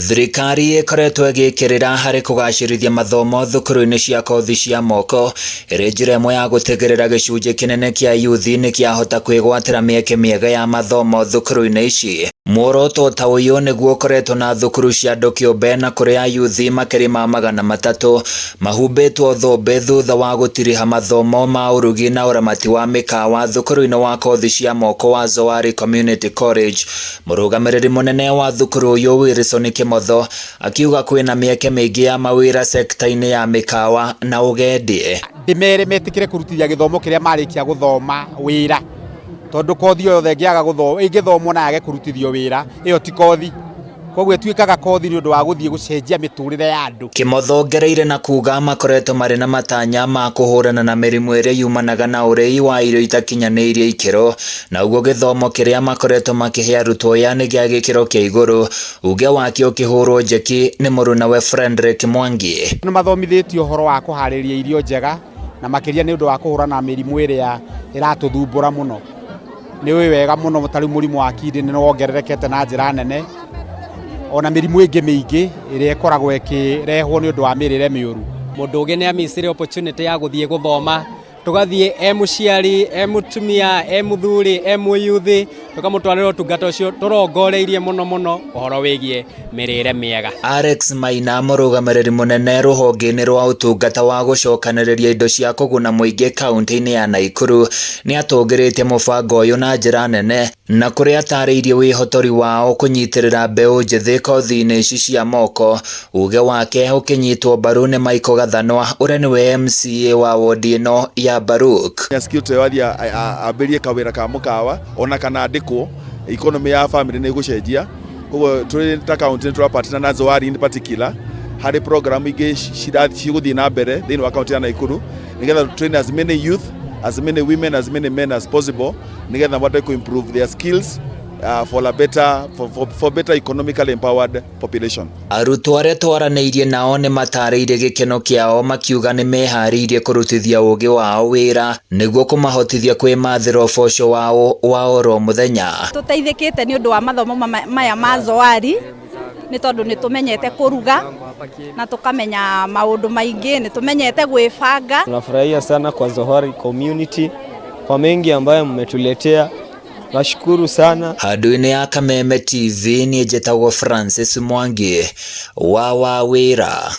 Thirikari ikoretwo igikirira hari kugacirithia mathomo thukuru-ini cia kothi cia moko iri njira imwe ya gutigirira gicunji kinene kia yuthi ni kiahota kwigwatira mieke miega ya mathomo thukuru-ini ici. Muoroto ta uyu niguo ukoretwo na thukuru cia andu kiumbe na kuria yuthi makiri ma 300 mahumbitwo thũmbĩ thutha wa gutiriha mathomo ma urugi na uramati wa mikawa thukuru-ini wa kothi cia moko wa Zoari Community College. Murugamiriri munene wa thukuru uyu Wilson Kimotho akiuga kwina mieke mingi ya mawira sekta-ini ya mikawa na ugendi. Ndimere metikire kurutithia githomo kiria marikia guthoma wira tondu kothi yothe ngiaga guthomo ingithomwo na yage kurutithio wira iyo ti kothi kogwe twikaga kothi ni undu wa guthie gucenjia miturire ya andu. Kimotho ngereire na kuga makoretwo mari na matanya ma kuhurana na mirimu iria yumanaga na urei wa irio itakinyaniirie ikiro na uguo githomo kiria makoretwo makihe arutwo yani gia gikiro kia iguru uge wakio kihurwo njeki ni muruna we Frederick Mwangi. Ni mathomithitio horo wa kuhariria irio njega na makiria ni undu wa kuhurana na mirimu iria iratuthumbura muno. Ni wega muno mutari murimu wa kidi ni wongererekete na njira nene ona mirimu ingi mingi iria ikoragwo ikirehwo ni undu wa mirire miuru. Mundu ugi ni amicire opportunity ya guthie guthoma tugathie muciari mutumia muthuri muyuthi tukamutwarira utungata ucio turongoreirie muno uhoro wigie mirire miega. Alex Maina murugamiriri munene ruhonge-ini rwa utungata wa gucokaniriria indo cia kuguna muingi kaunti-ini ya Naikuru ni atungiritie mubango uyu na njira nene na kuria atariirie wihotori wao kunyitirira mbeu njithi kothi-ini ici cia moko uge wake ukinyitwo mbaru ni Michael Gathanwa uria niwe MCA wa wodi ino ya Baruk. Skilte wadia aberie kawira ka mukawa ona kana ndiko economy ya family ni gucenjia koguo turi ta county turi partner na Zoari in particular hari program ige ciguthii na mbere thini wa county ya Naikuru nigetha train as many youth as many women as many men as possible nigetha wate ku improve their skills for a better for better economically empowered population. Arutwo aria twaraniirie nao ni matariirie gikeno kiao makiuga ni mehariirie kurutithia ugi wao wira niguo kumahotithia kwimathira uboco wao wa oro muthenya. Tuteithikite ni undu wa mathomo maya ma Zoari ni tondu ni tumenyete kuruga na tukamenya maundu maingi ni tumenyete gwibanga. Tunafurahia sana kwa Zoari community kwa mengi ambayo mmetuletea. Nashukuru sana. Handu-ini ya Kameme TV ni njitagwo Francis Mwangi wa Wawira.